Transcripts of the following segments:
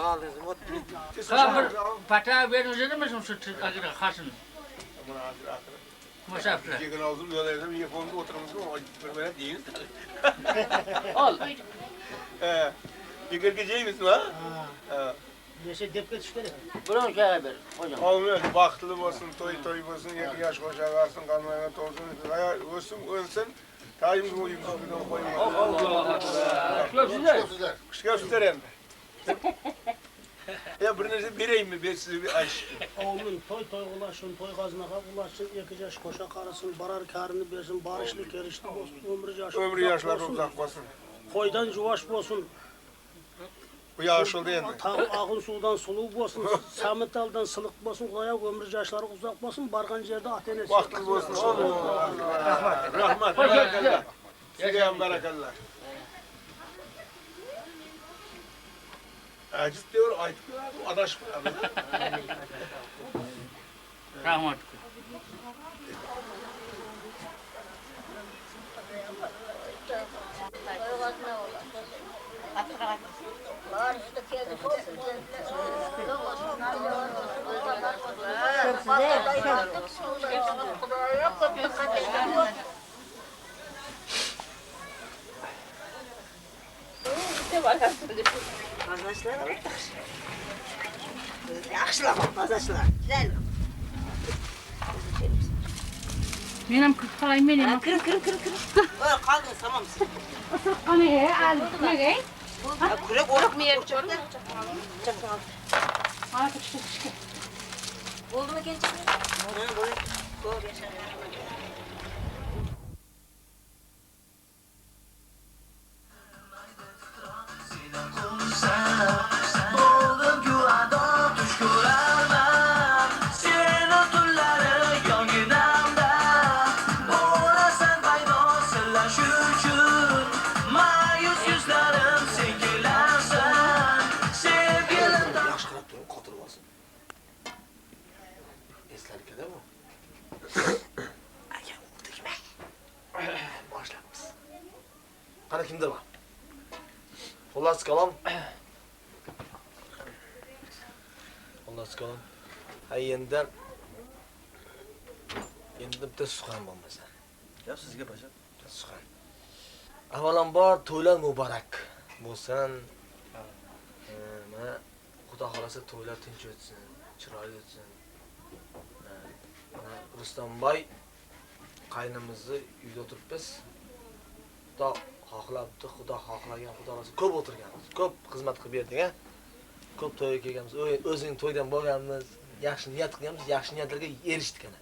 aldınız. Sen bir patağı verin misin şu acıra karşını? Musafirler. Yegen ağzım böyle yazım telefonda oturmuşum ama böyle değil. Al. Yegen geceyimiz mi ha? Neyse depke düştü. Buranın kâra verin hocam. Olmuyor. Baktlı olsun, toy olsun, yaş koşa varsın, kanmayana olsun. Hayal ölsün. Tayımız boyumuz bir koyma. Allah. Köpsüzler. Kuş göstereyim. Ya bir neresi bireyim mi? Ben size bir aş. Oğlum toy ulaşın, toy gazına ulaşsın, yakıcaş koşa karısın, barar karını versin, barışlı kerişli olsun, Ömrü yaşlar uzak olsun. Koydan cuvaş olsun. Bu yağış oldu yani. Ağın sudan sulu olsun, Samet aldan sılık olsun, koyak ömrü yaşları uzak olsun, bargan yerde atenes. Vaktiniz olsun. Rahmat. Barakallah. Size barakallah. Aciz diyor, ayıp diyor, adaş mı? Rahmat. Arkadaşlar var. Yaxşılar arkadaşlar. Güzel. Benim kırkayım benim. Kırın. Böyle kaldın tamam mısın? Hani aldım ne? Kürek orak mı yerim çöpte? Çöpte al. Aa küçük. Oldu mu genç? Böyle. Doğru yaşa. Qani kimdir bu? Xullas kalom. Endi bitta suxan bo'lmasa. Gap sizga paşa. Suxan. Avvalambor to'ylar muborak bo'lsin. Mana Xudo xolasa to'ylar tinch o'tsin, chiroyli o'tsin. Mana Rustamboy qaynimizni uyda o'tiribmiz. Xudo xohlabdi, Xudo xohlagan, Xudo xolasa ko'p o'tirganmiz. Ko'p xizmat qilib berdik, ha? Ko'p to'yga kelganmiz. O'zing to'ydan bo'lganmiz. Yaxshi niyat qilganmiz, yaxshi niyatlarga erishdik ana.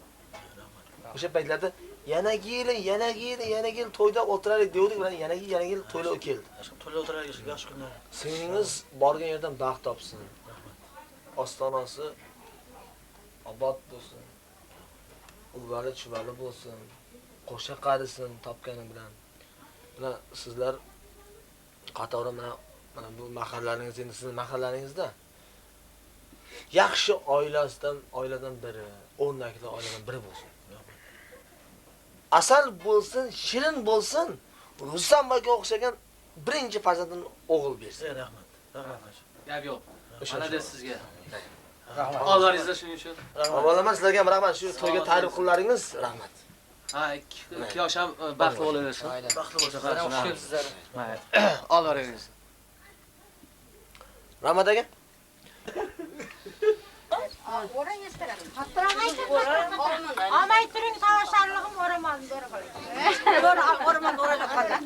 O'sha paytlarda yana yil to'yda o'tiraylik dedik bilan yana yil to'ylar keldi. To'yda o'tiraylik yaxshi kunlar. Singlingiz borgan yerdan baxt topsin. Ostonasi obod bo'lsin. Uvali chuvali bo'lsin. Qo'sha qarisin topgani bilan. Mana sizlar qatori mana bu mahallaringiz, endi sizning mahallaringizda yaxshi oiladan biri, o'rnakli oiladan biri bo'lsin. Asal bo'lsin, shirin bo'lsin. Rustamboyga o'xshagan birinchi farzandini o'g'il bersin. Rahmat. Gap yo'q. Ana de sizga. Rahmat. Allaringizda shuning uchun. Avvalaman sizlarga ham rahmat. Shu to'yga taklif qildilaringiz, rahmat. Ha, ikki yosh ham baxtli bo'laversin. Baxtli bo'lsin. Xushkim sizlar. Mayli. Allaringiz. Rahmat aka. Amay turing savaşarlığım oramanı doğru koyayım. Doğru orman oraya kadar.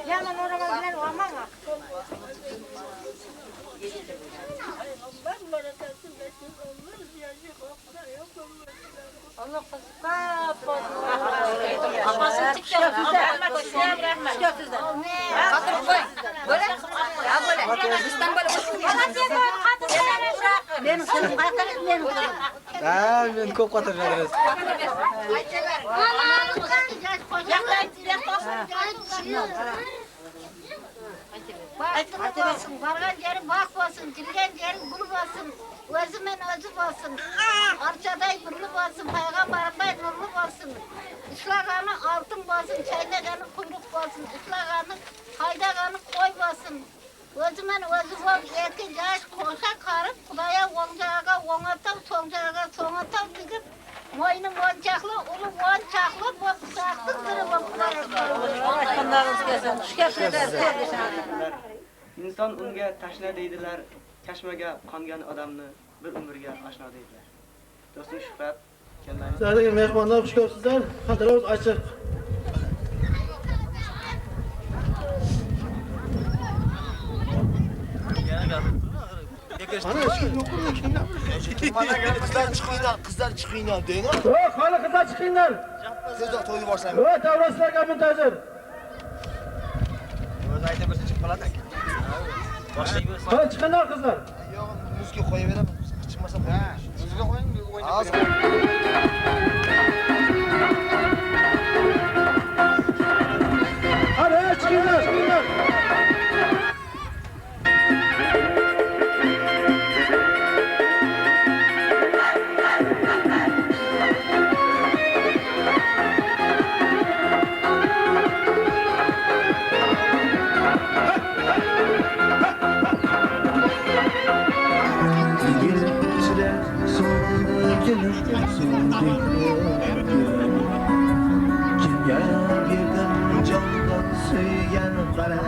Yaman oraman bilen olmam mı? Allah Amasın çıktı. Böyle. Ya böyle. Bizden böyle. Benim kızım kaçtı benim kızım. Ha, men ko'p qatirmadingiz. Bahtlı olsun, vargan yerin bak olsun, girgen yerin bulup olsun, özümen özü olsun, arçaday bulup olsun, peygamberimday nurlu olsun, ıslağanı altın olsun, çaynaganı kuyruk olsun, ıslağanı haydaganı koy olsun, Özümün özü bol 2 yaş koşa karıp Kudaya oncağa onatav, soncağa sonatav digip Moynu monçaklı, ulu monçaklı, bu saktı kırılıp Başkanlarınız gelsin. Şükür eder. İnson unga tashna deydilar, chashmaga qongan odamni bir umrga oshno deydilar. Do'stim Shuhrat, kelmaymiz. Sizlarga mehmonlar xush ko'psizlar. Xatirimiz ochiq. Ana ishga yo'qmi, ishga Qizlar chiqinglar deyna. Yo'q, hali qizlar chiqinglar. Tezroq to'yga borsam. Yo'q, davlatlarga muntazir. O'zi aytib bersa chiqib qoladi. Boshlaymiz. Hali chiqinglar qizlar. Yo'q, muzga qo'yaveraman. Chiqmasa qo'ying. Muzga qo'ying, o'ynab. Hadi chiqinglar, chiqinglar. Kimga berdim jondan suygan qara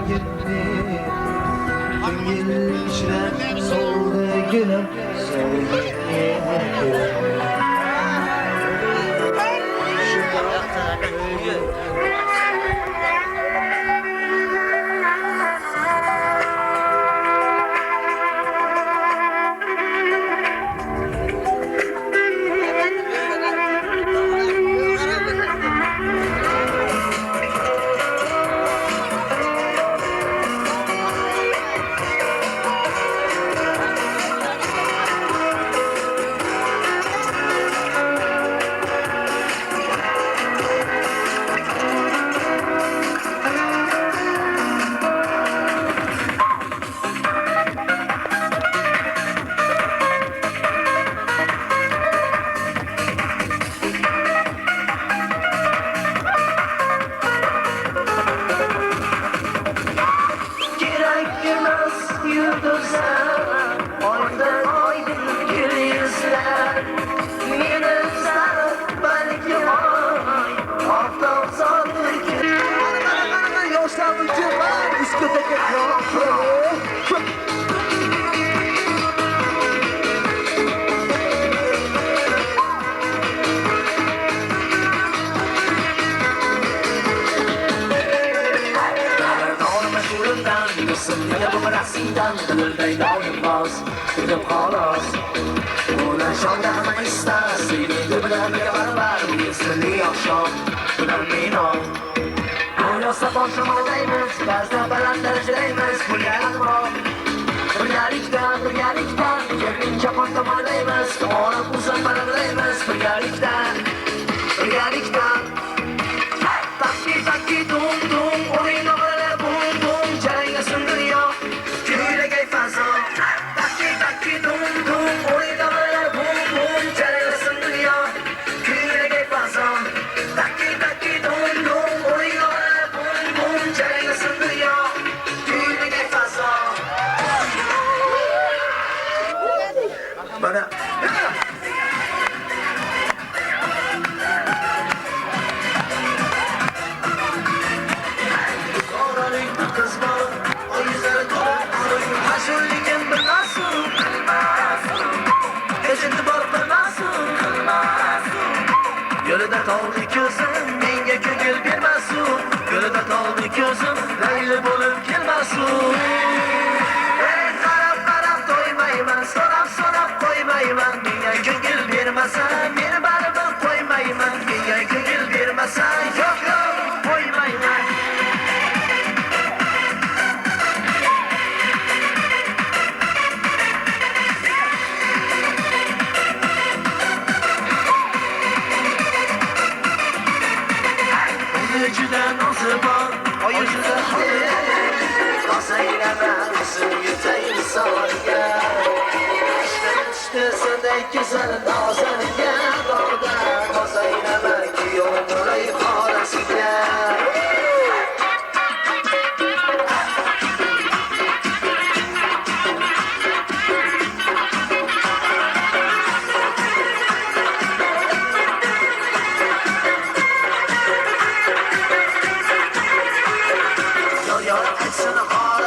yurtni ko'ngil ichra soldi gulim soldi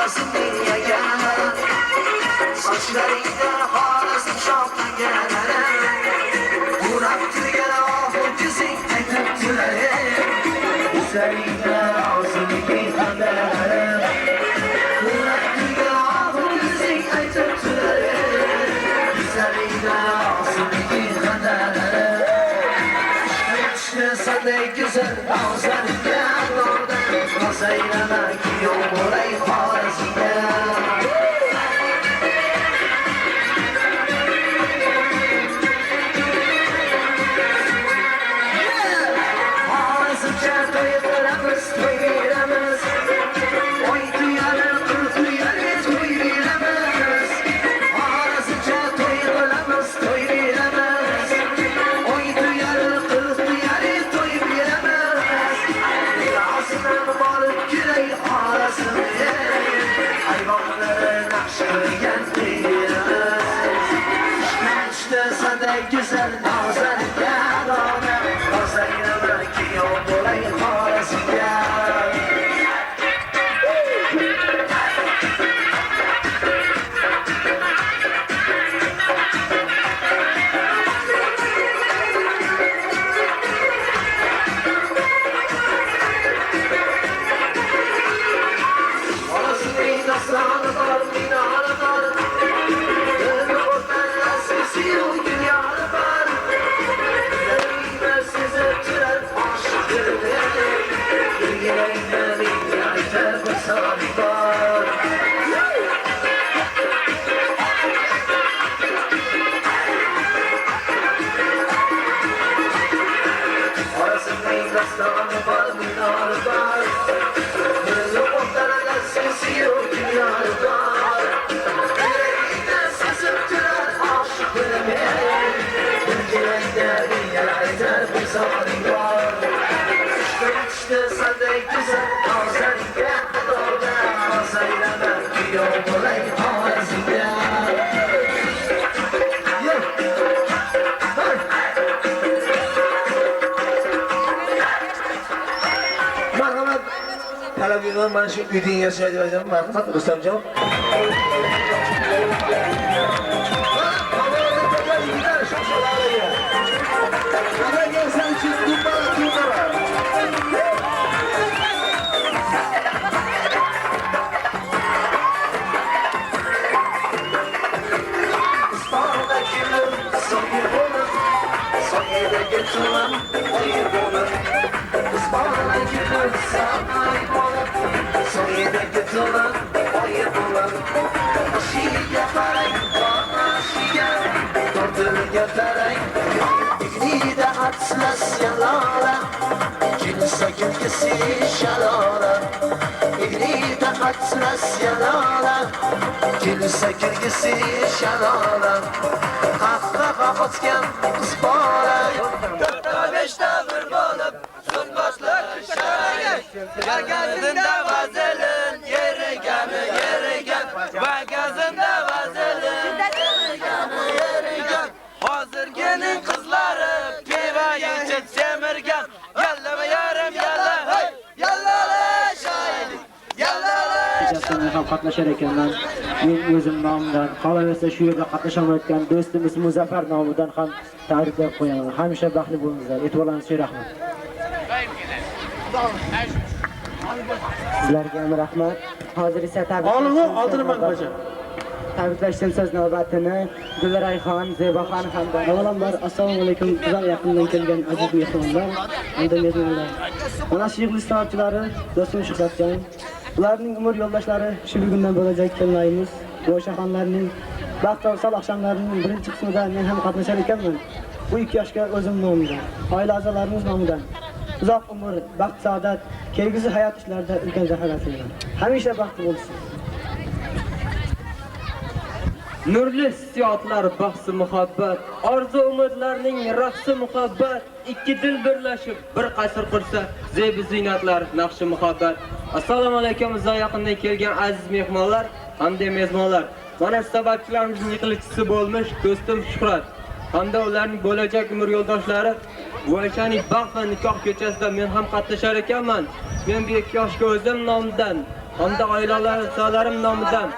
olsin dunyoga Sochlaringda xolis shoqlagan Urab turgan ohu ko'zing aytib turar Yuzlaringda olsin qadar Urab turgan ohu ko'zing aytib turar Yuzlaringda olsin qadar Sanday güzel ağzlarında doğda Masaylana ki yol bolay xorasında Xorasınca toylarımız toylarımız Oy duyarı kırk duyarı toylarımız Xorasınca toylarımız toylarımız Oy duyarı kırk duyarı Barıp güley arasını Hayvanları nakşırgen değiliz İşte sana güzel nazar gel ona Nazarına ki yol bolay arasını Aslanı var, minarı var Gönlü ortan sesi o dünyanı var Yüreğime size türer aşıkları Yüreğime yeter bu sarı var Arasında aslanı var, minarı var Gönlü ortan sesi o dünyanı var Yüreğime size türer aşıkları Yüreğime yeter bu sarı var İşte sende güzel ağzın gel doğda Masaylana ki yol bolay ağzında Marhamat talabiyman mana shu uyda yashaydi edim marhamat Rustamjon Kelsa kirgisi shalola Qahqaha otgan qiz bola 4-5 bir bo'lib so'z boshlab sharagan Magazinda vazilin yerigan Magazinda vazilin yerigan Hozirgining qizlari piva ichib semirgan Yallama yarim yalla hey yallala shaylik yallala Kechasida ham qatnashar ekanman. Men o'zim nomidan, qolaversa shu yerda qatnashamayotgan do'stimiz Muzaffar nomidan ham tabriklab qo'yaman. Hamisha baxtli bo'linglar. E'tiborlaringiz uchun rahmat. Sizlarga ham rahmat. Hozir esa tabriklashdan so'z navbatini Gulrayxon, Zeboxon hamda avvalambor assalomu alaykum uzoq yaqindan kelgan aziz mehmonlar, hamda mehmonlar. Mana shu yig'ilish ishtirokchilari do'stim Shuhratjon, ularning umr yo'ldoshlari shu bugundan bo'lajak kelmaymiz. O'shaxonlarning baxtli oqshomlarining birinchi qismida men ham qatnashar ekanman. Bu 2 yoshga o'zim nomidan, oila a'zolarimiz nomidan uzoq umr, baxt, saodat, kelgusi hayot ishlarida ulkan zafarlar tilayman. Hamisha baxtli bo'lsin. Nurli hissiyotlar bahsi muhabbat, orzu umidlarning raqsi muhabbat, ikki dil birlashib bir qasr qursa, zebi ziynatlar naqshi muhabbat. Assalomu alaykum uzoq yaqindan kelgan aziz mehmonlar hamda mezbonlar. Mana sababchilarimizning yig'ilishchisi bo'lmish do'stim Shuhrat hamda ularning bo'lajak umr yo'ldoshlari Voyshaning baxt va nikoh kechasida men ham qatnashar ekanman. Men bu 2 yoshga o'zim nomidan hamda oilalar a'zolarim nomidan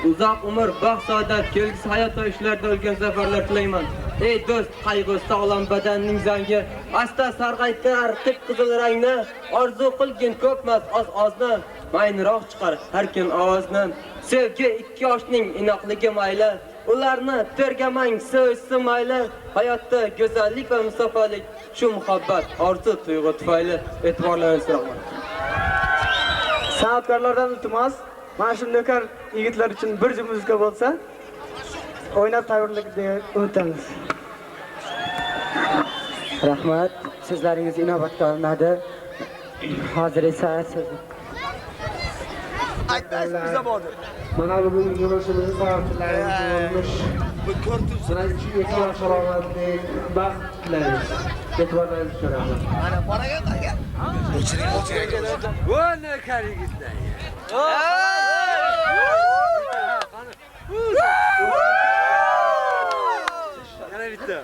uzoq umr, baxt, saodat, kelgusi hayot va ishlarda ulkan zafarlar tilayman. Ey do'st, qayg'u sog'lom badanning zangi, asta sarg'aytar tiq qizil rangni, orzu qilgin ko'pmas oz-ozni, mayinroq chiqar har kim ovozni. Sevgi ikki yoshning inoqligi mayli, ularni tergamang sevishsi mayli, hayotda go'zallik va musafolik, shu muhabbat, orzu, tuyg'u tufayli. E'tiborlaringizni so'raman. San'atkorlardan iltimos, mana shu nökar yigitlar uchun bir zum muzika bo'lsa, o'ynab tayyorlikni o'tamiz. Rahmat, sizlaringiz inobatga olinadi. Hozir esa siz Mana bu yig'ilishimizni san'atchilarimiz olmuş. Mana 2 yosh salomatli baxt tilaymiz. E'tiborlaringizni so'raman. Mana boraga qolgan. Voy nökar yigitlar. Yana bitta.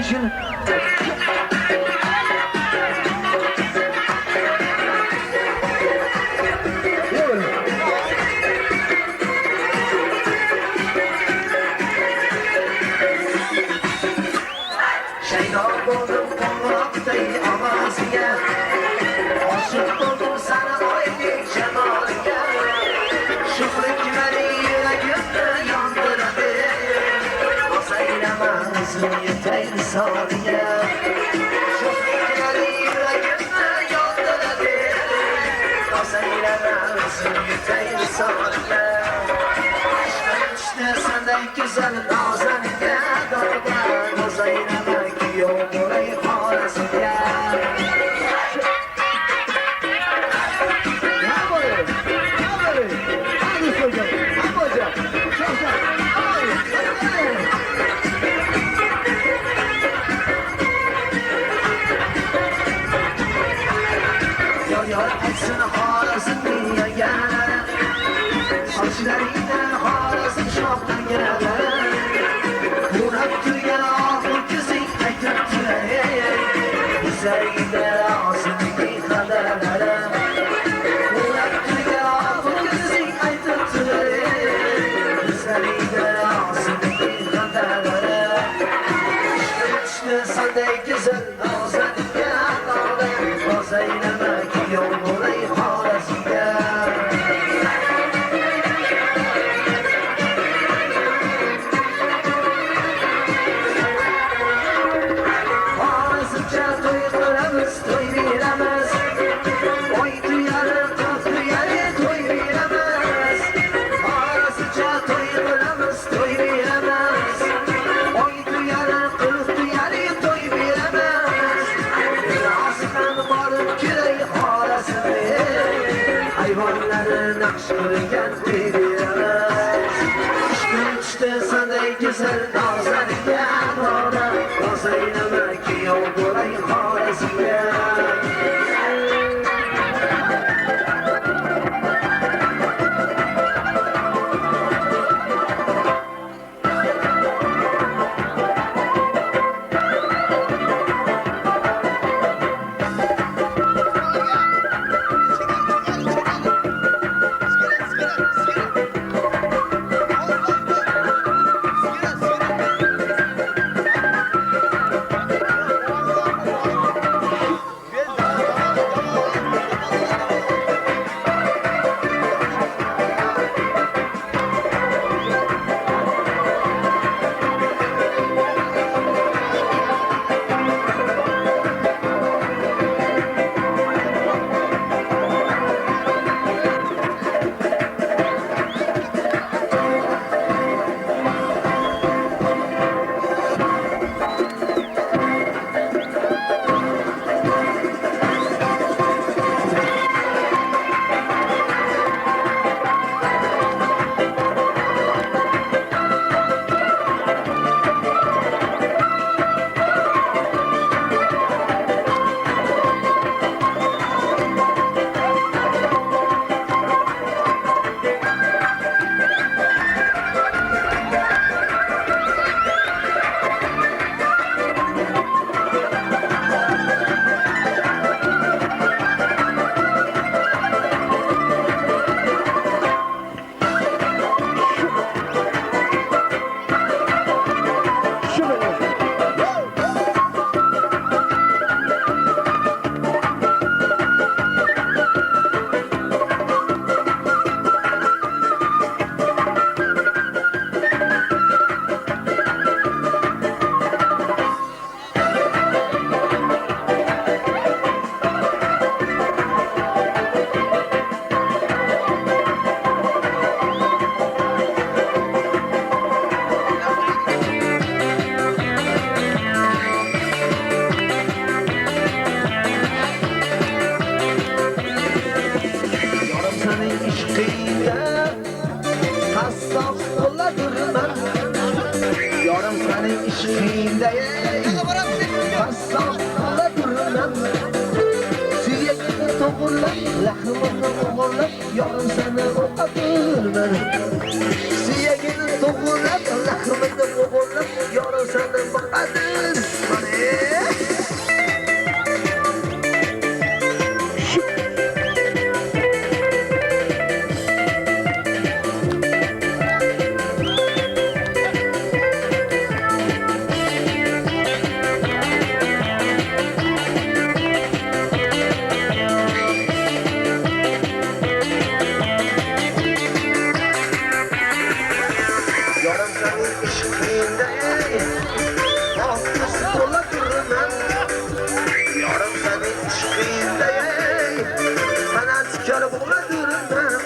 Sevgili buldum kongraktay avazıya Aşık buldum sana oyun cemalıya Şıklık beni yüreğimde yandıradı O sayılamazım yeter sağlıya Şıklık beni yüreğimde yandıradı O sayılamazım yeter sağlıya İşte senden güzel nazanıya Dardan o sayılamak yok orayı parasıya Yar etsin halasın dünyaya Saçlarıyla halasın şoktan gelir Burak dünya ahır kızı kaydırtır Güzelliğinde ağzını yıkadarlar Burak dünya ahır kızı kaydırtır Güzelliğinde ağzını yıkadarlar İşte sende güzel ağzını yıkadarlar O zeylemek yok olayı halasıya Halasıca duygularımız toy veremez Oy duyarı kalk duyarı toy veremez Halasıca duygularımız toy veremez Oy duyarı kalk duyarı toy veremez Aslan varıp küreği halasını Hayvanları nakş kırırken toy veremez İşte sende güzel nazarı yanına O zeylemek yok orayı halasıya Yarım senin işkinde Altlısı dola durumdan Yarım senin işkinde Sanatkar bola durumdan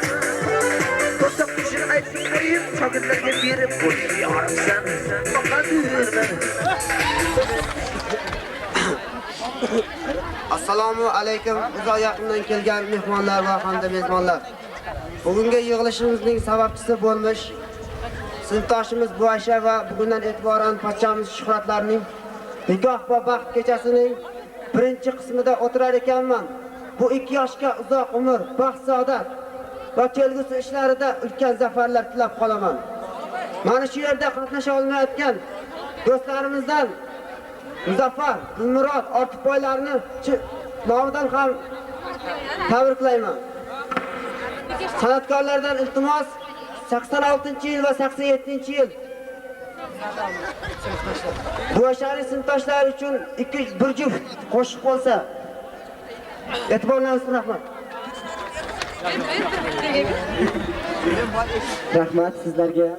Dostak düşün aytın koyup Çakırlarga berip boş yarım sen Baka durumdan Assalomu alaykum. Uzoq yaqindan kelgan mehmonlar va hamda mezbonlar. Bugungi yig'ilishimizning sababchisi bo'lmish sinfdoshimiz Buaysha va bugundan e'tiboran pochchamiz Shuhratlarning nikoh va baxt kechasining birinchi qismida o'tirar ekanman. Bu 2 yoshga uzoq umr, baxt, saodat va kelgusi ishlarida ulkan zafarlar tilab qolaman. Mana shu yerda qatnasha olmayotgan do'stlarimizdan Muzaffar, Dilmurod, Ortiqboylarni nomidan ham tabriklayman. San'atkorlardan iltimos 86-yil va 87-yil Buayshaning sinfdoshlari uchun bir juft qo'shiq bo'lsa. E'tiborlaringizni rahmat. Rahmat sizlarga.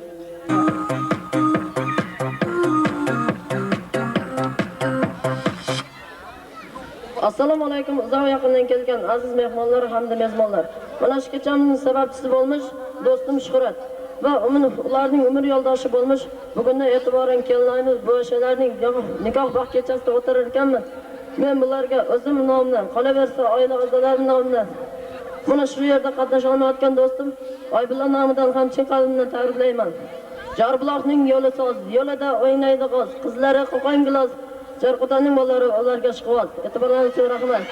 Assalomu alaykum. Uzoq yaqindan kelgan aziz mehmonlar hamda mezbonlar. Mana shu kechamizning sababchisi bo'lmish do'stim Shuhrat va ularning umr yo'ldoshi bo'lmish. Bugundan e'tiboran kelinlarimiz Buayshalarning nikoh baxt kechasida o'tirar ekanman. Men bularga o'zim nomidan, qolaversa oila a'zolarim nomidan mana shu yerda qatnasha olmayotgan do'stim Oybulla nomidan ham chin qalbimdan tabriklayman. Jarbuloqning yo'li soz, yo'lida o'ynaydi g'oz, qizlari qo'qon gilos. Jarqotanning bolalari ularga ishqiboz. E'tiborlaringiz uchun rahmat.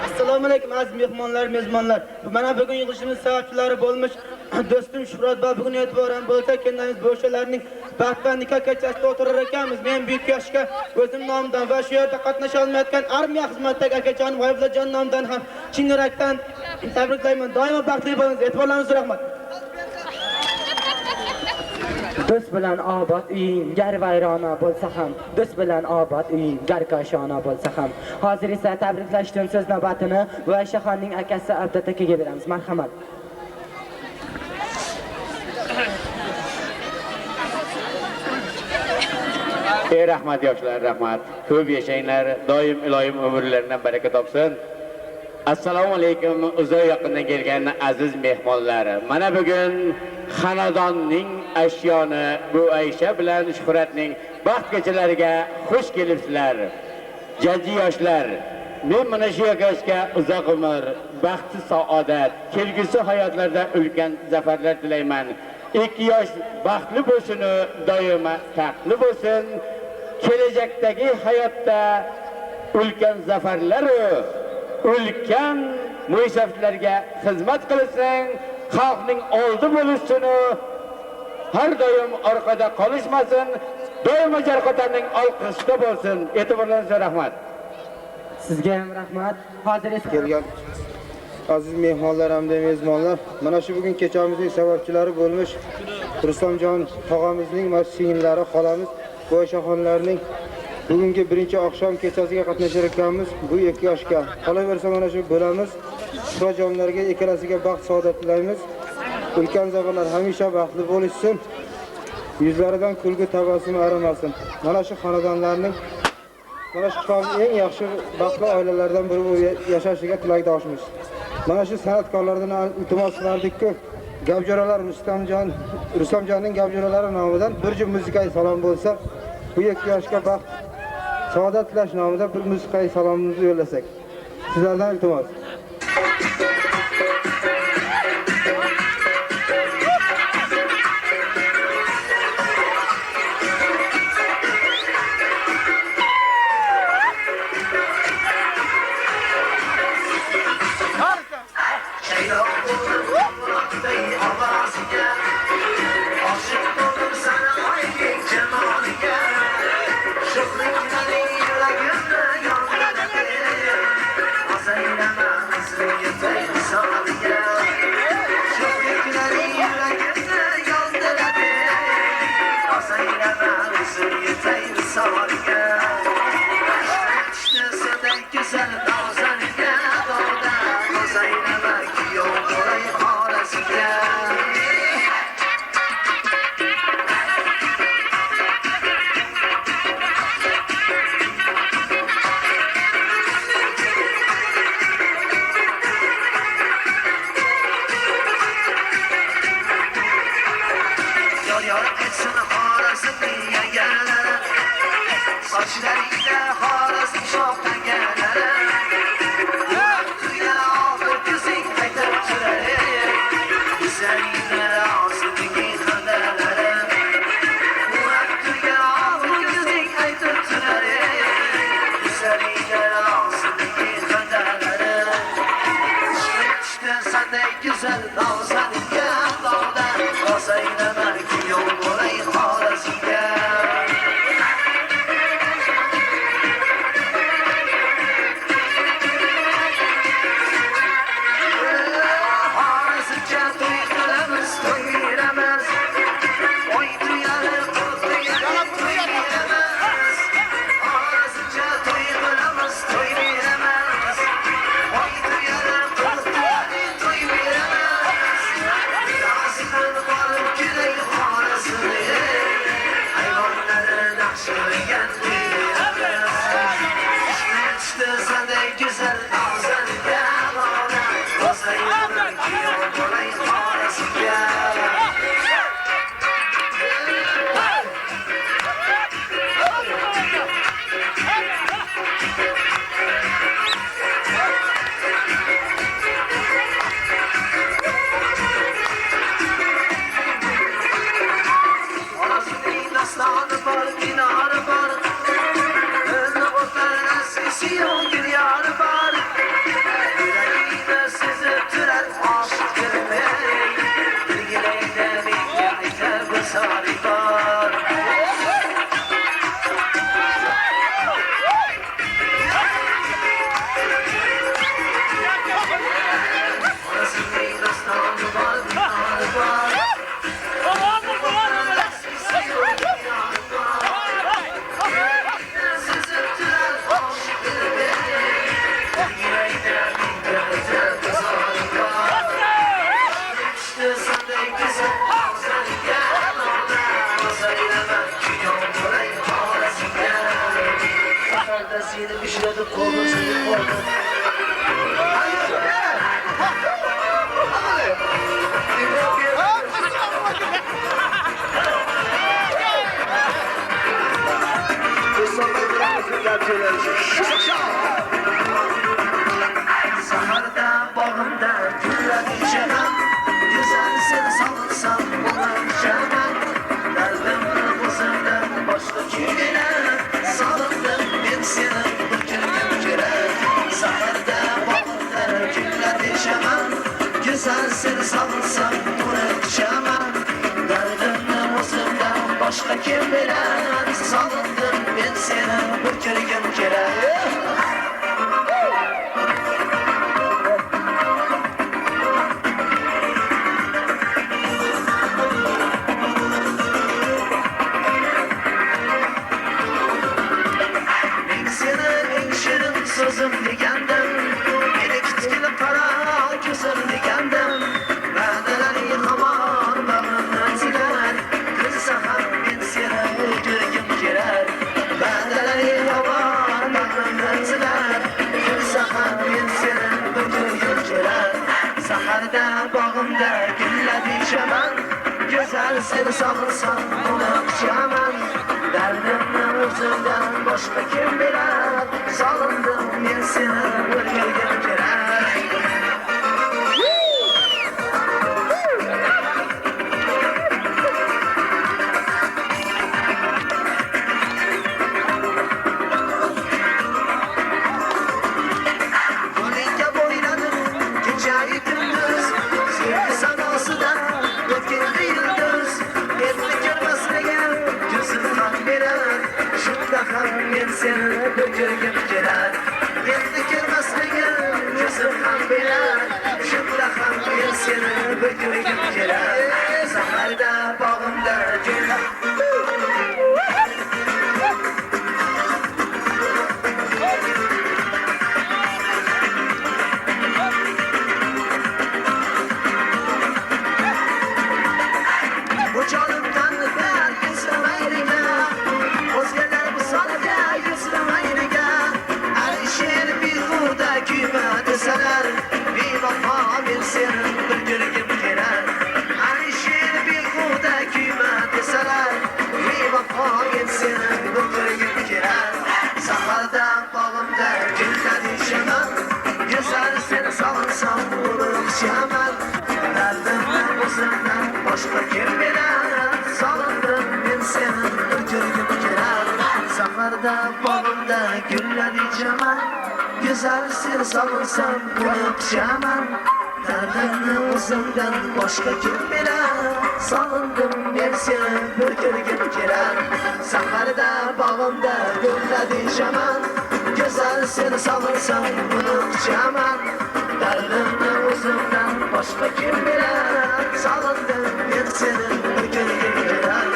Assalomu alaykum aziz mehmonlar, mezbonlar. Mana bugun yig'ilishimiz sababchilari bo'lmish do'stim Shuhrat va bugun e'tiboran bo'lsa kelganimiz Buayshalarning baxt va nikoh kechasida o'tirar ekanmiz. Men buyuk yoshga o'zim nomidan va shu yerda qatnasha olmayotgan armiya xizmatidagi akajonim G'oyibullojon nomidan ham chin yurakdan tabriklayman. Doimo baxtli bo'ling. E'tiborlaringiz uchun rahmat. Do'st bilan obod uying gar vayrona bo'lsa ham, do'st bilan obod uying gar koshona bo'lsa ham. Hozir esa tabriklash uchun so'z navbatini Buayshaxonning akasi Abdat akaga beramiz. Marhamat. Rahmat yoshlar, rahmat. Ko'p yashanglar, doim iloyim umrlaridan baraka topsin. Assalomu alaykum uzoq yaqindan kelgan aziz mehmonlar. Mana bugun xonadonning ashyoni Buaysha bilan Shuhratning baxt kechalariga xush kelibsizlar. Jajji yoshlar, men mana shu yoshga uzoq umr, baxtli saodat, kelgusi hayotlarda ulkan zafarlar tilayman. 2 yosh baxtli bo'lsin, doimo taxtli bo'lsin. Kelajakdagi hayotda ulkan zafarlar ulkan muvaffaqiyatlarga xizmat qilsang, xalqning oldi bo'lishsin, har doim orqada qolishmasin, doimo Jarqotanning olqishida bo'lsin. E'tiborlaringizga rahmat. Sizga ham rahmat. Hozir esa kelgan aziz mehmonlar hamda mezbonlar, mana shu bugun kechamizning sababchilari bo'lmish Rustamjon tog'amizning mashinlari xolamiz Buayshaxonlarning bugungi birinchi oqshom kechasiga qatnashar ekanmiz. Bu 2 yoshga qolaversa mana shu bo'lamiz. Shojonlarga ikkalasiga baxt saodat tilaymiz. Ulkan zafarlar hamisha baxtli bo'lishsin. Yuzlaridan kulgu tabassum arimasin. Mana shu xonadonlarning mana shu eng yaxshi baxtli oilalardan biri bo'lib yashashiga tilakdoshmiz. Mana shu san'atkorlardan iltimos qilardik-ku, gapjo'ralar Rustamjonning gapjo'ralari nomidan bir juft muzikaviy salom bo'lsa, bu 2 yoshga baxt saodat tilash nomidan bir muzikaviy salomimizni yo'llasak. Sizlardan iltimos. Yol yorib etsin Xorazmning yangalari. Sochlaringda Xorazm shoxlanganlari. Tuyar og'ir ko'zing aytib turar. Güzellikda og'zidagi xandalari. Tuyar og'ir ko'zing aytib turar. Güzellikda og'zidagi xandalari. Sanday güzel davzanga dağda Osaynama ki yol bo'lay Xorazmga. Xorazmcha to'y qilamiz, to'y beramiz. Oy tuyalib, tuyalib to'y beramiz. Xorazmcha to'y qilamiz, to'y beramiz. Oy tuyalib, tuyalib to'y beramiz. Yozidan borib kelay Xorazmga. Hayvonlarni naqsh qilgan beramiz. Tushdi sanday go'zal og'zanga bola. Osaynama ki yol bo'lay Xorazmga. Xorazmning dastoni bor, minori bor. O'zni o'rtanas isyon giryori bor. Yuragingda sezib turar oshiq kelmay. Bilgilayda menga aytar bir sori bor. Xorazmning dastoni bor, minori bor. Seni düşürüp kolunu koydu. Saharda bağımda güller içemem. Güzel seni salınsam bundan içemem. Kalbimde buzumda başka kimine salındım ben seni bükülgüm girer. Saharda bağımda güller içemem. Güzel seni salınsam bundan içemem. Kalbimde buzumda başka kim bilir. Salındım ben seni bükülgüm girer. Sözüm degandim, meni kichkina qora ko'zim degandim. Va'dalar hamon bag'rimdan silar, ko'rsa ham men seni ko'rgim kelar. Va'dalar hamon bag'rimdan silar, ko'rsa ham men seni ko'rgim kelar. Saharda bog'imda gullar ichaman, go'zal seni sog'insam uni ichaman. Dardimni o'zimdan boshqa kim bilar? Solindim men seni o'rgilgim kerak. Yo'lingga bo'yladim kecha-yu kunduz, sevgi sadosidan o'tganda yulduz. Endi ko'rmasligim ko'zim ham berar, shunda ham men seni ko'rgim kelar. Endi ko'rmasligim ko'zim ham berar, shunda ham men seni ko'rgim kelar. Saharda bog'imda gullar seni bir ko'rgim kelar. Alisher behuda Saharda bağımda güller içemem. Güzel seni salırsam bunu pişemem. Derdini uzundan başka kim bilir. Salındım ben seni bir gün girer. Saharda bağımda güller içemem. Güzel seni salırsam bunu pişemem. Derdini uzundan başka kim bilir. Salındım ben seni bir gün girer.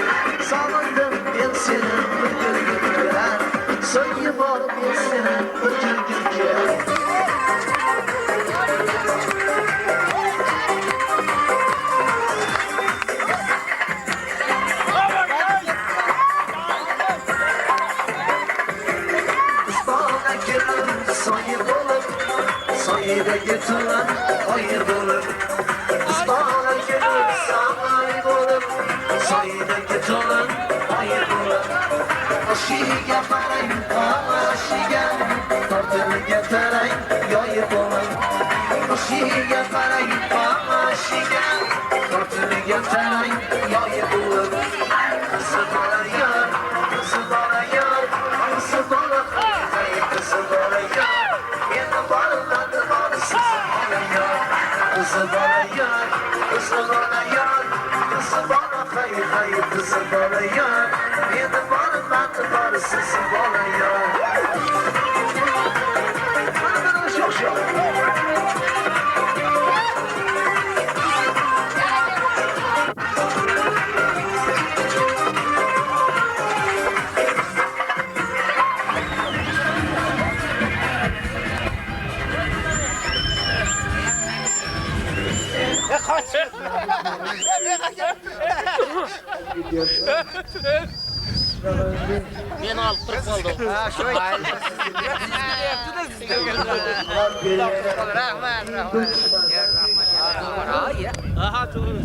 Salındım ben seni bir gün girer. Soyup alıp ben seni bir gün girer. Sayıda götüren hayır bulur. Ispanak gülür sağay bulur. Sayıda götüren hayır bulur. Aşıya parayım aşıya. Tortunu getireyim yayı bulur. Aşıya parayım aşıya. Tortunu getireyim yayı bulur. Kızı bana yar, kızı bana yar. Kızı bana hayır, kızı bana yar. Yine bağlandı bana sizi bana yar. Kızı bana yar, kızı bana yar. Kızı bana hayır hayır kızı bana yar. Yine bağlandı bana sizi bana yar. Bana çok çok. Men alıp turib qoldim. Ha, shu. Rahmat, rahmat. Aha, to'g'ri.